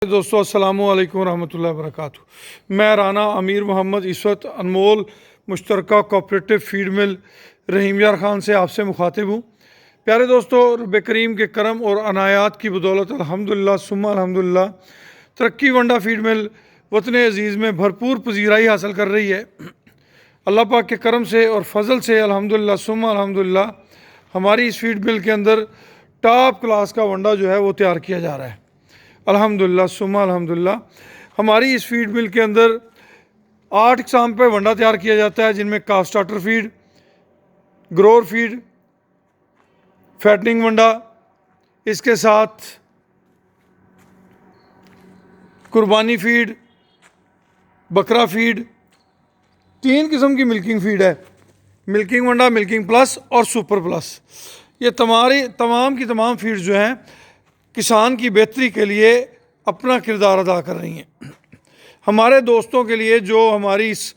दोस्तों अस्सलामु अलैकुम रहमतुल्लाहि व बरकातुहू। मैं राना अमीर मोहम्मद इस वक्त अनमोल मुश्तरका कोऑपरेटिव फीड मिल रहीम यार ख़ान से आपसे मुखातिब हूँ। प्यारे दोस्तों, रब करीम के करम और अनायात की बदौलत अल्हम्दुलिल्लाह सुम्मा अल्हम्दुलिल्लाह तरक्की वंडा फीड मिल वतन अज़ीज़ में भरपूर पजीराई हासिल कर रही है। अल्लाह पाक के करम से और फजल से अल्हम्दुलिल्लाह सुम्मा अल्हम्दुलिल्लाह हमारी इस फीड मिल के अंदर टॉप क्लास का वंडा जो है वो तैयार किया जा रहा है। अल्हम्दुलिल्लाह सुम्मा अल्हम्दुलिल्लाह हमारी इस फीड मिल के अंदर 8 इकसाम पे वंडा तैयार किया जाता है, जिनमें calf starter feed, grower feed, fattening वंडा, इसके साथ कुर्बानी फीड, बकरा फीड, 3 किस्म की मिल्किंग फीड है। मिल्किंग वंडा, मिल्किंग प्लस और सुपर प्लस। ये तमाम की तमाम फीड जो हैं किसान की बेहतरी के लिए अपना किरदार अदा कर रही हैं। हमारे दोस्तों के लिए जो हमारी इस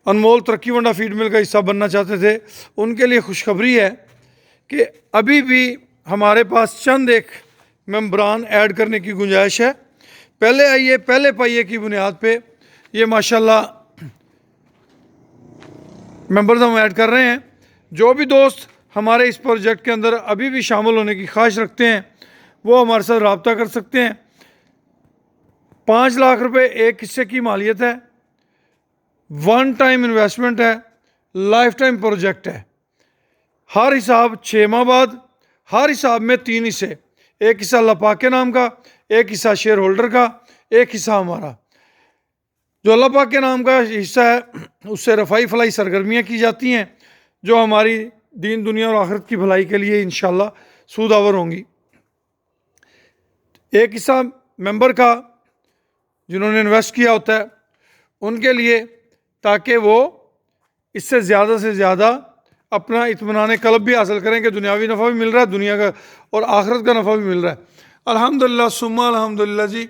अनमोल तरक्की वंडा फीड मिल का हिस्सा बनना चाहते थे, उनके लिए खुशखबरी है कि अभी भी हमारे पास चंद एक मेंबरान ऐड करने की गुंजाइश है। पहले आइए पहले पाइए की बुनियाद पे ये माशाल्लाह मेंबर्स हम ऐड कर रहे हैं। जो भी दोस्त हमारे इस प्रोजेक्ट के अंदर अभी भी शामिल होने की ख्वाहिश रखते हैं वो हमारे साथ रब्ता कर सकते हैं। 5 लाख रुपए एक हिस्से की मालियत है, वन टाइम इन्वेस्टमेंट है, लाइफ टाइम प्रोजेक्ट है। हर हिसाब 6 माह बाद, हर हिसाब में 3 हिस्से, एक हिस्सा अल्लाह पाक के नाम का, एक हिस्सा शेयर होल्डर का, एक हिस्सा हमारा। जो अल्लाह पाक के नाम का हिस्सा है उससे रफ़ाई फलाई सरगर्मियाँ की जाती हैं जो हमारी दीन दुनिया और आखिरत की भलाई के लिए इंशाल्लाह सूदावर होंगी। एक हिस्सा मेंबर का जिन्होंने इन्वेस्ट किया होता है उनके लिए, ताकि वो इससे ज़्यादा से ज़्यादा अपना इत्मीनान क़ल्ब भी हासिल करें कि दुनियावी नफ़ा भी मिल रहा है, दुनिया का और आखिरत का नफ़ा भी मिल रहा है। अल्हम्दुलिल्लाह सुम्मा अल्हम्दुलिल्लाह जी,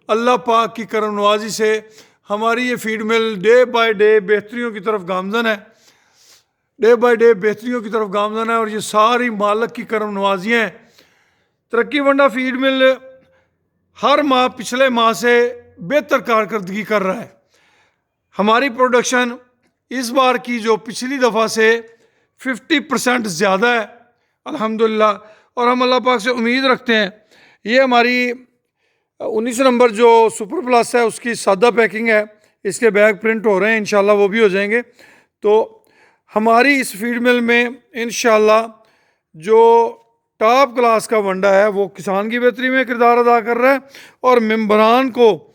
अल्लाह पाक की करम नवाजी से हमारी ये feed mill day by day बेहतरियों की तरफ गामज़न है, डे बाय डे बेहतरियों की तरफ गामज़न है। और ये सारी मालिक की करम नवाजियाँ हैं। तरक्की वंडा फीड मिल हर माह पिछले माह से बेहतर कारकर्दगी कर रहा है। हमारी प्रोडक्शन इस बार की जो पिछली दफ़ा से 50% ज़्यादा है अल्हम्दुलिल्लाह। और हम अल्लाह पाक से उम्मीद रखते हैं ये हमारी 19 नंबर जो सुपर प्लस है उसकी सादा पैकिंग है, इसके बैग प्रिंट हो रहे हैं, इंशाल्लाह वो भी हो जाएंगे। तो हमारी इस फीड मिल में इंशाल्लाह जो टॉप क्लास का वंडा है वो किसान की बेहतरी में किरदार अदा कर रहा है। और मेंबरान को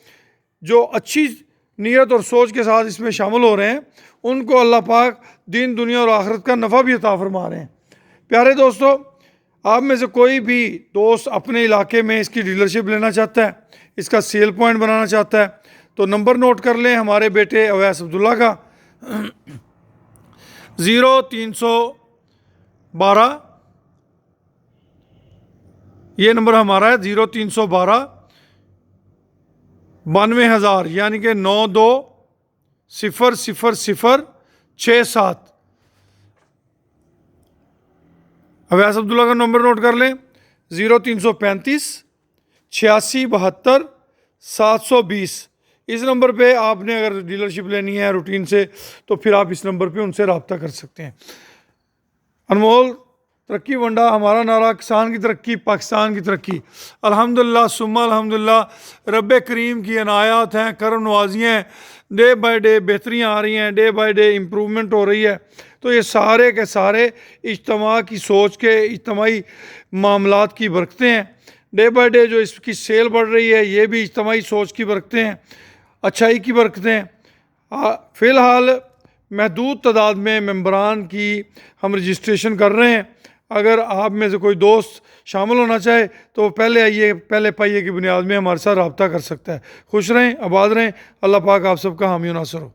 जो अच्छी नीयत और सोच के साथ इसमें शामिल हो रहे हैं उनको अल्लाह पाक दीन दुनिया और आखिरत का नफ़ा भी अता फरमा रहे हैं। प्यारे दोस्तों, आप में से कोई भी दोस्त अपने इलाके में इसकी डीलरशिप लेना चाहता है, इसका सेल पॉइंट बनाना चाहता है, तो नंबर नोट कर लें हमारे बेटे अवैस अब्दुल्ला का 0312, ये नंबर हमारा है 0312 92,000 यानी कि 92000067। अवैस अब्दुल्ला का नंबर नोट कर लें 0335 86 72 720। इस नंबर पे आपने अगर डीलरशिप लेनी है रूटीन से तो फिर आप इस नंबर पे उनसे रब्ता कर सकते हैं। अनमोल तरक्की वंडा, हमारा नारा किसान की तरक्की पाकिस्तान की तरक्की। अल्हम्दुलिल्लाह सुम्मा अल्हम्दुलिल्लाह रब करीम की अनायात हैं, करम नवाजियाँ हैं, डे बाय डे बेहतरियाँ आ रही हैं, डे बाय डे इम्प्रूवमेंट हो रही है। तो ये सारे के सारे इज्तमा की सोच के इज्तमाही मामलात की बरकतें हैं। डे बाय डे जो इसकी सेल बढ़ रही है ये भी इज्तमाही सोच की बरकतें हैं, अच्छाई की बरकतें हैं। फ़िलहाल महदूद तादाद में मेंबरान की हम रजिस्ट्रेशन कर रहे हैं। अगर आप में से कोई दोस्त शामिल होना चाहे तो पहले आइए पहले पाइए की बुनियाद में हमारे साथ रब्ता कर सकता है। खुश रहें, आबाद रहें। अल्लाह पाक आप सबका हामी नासर हो।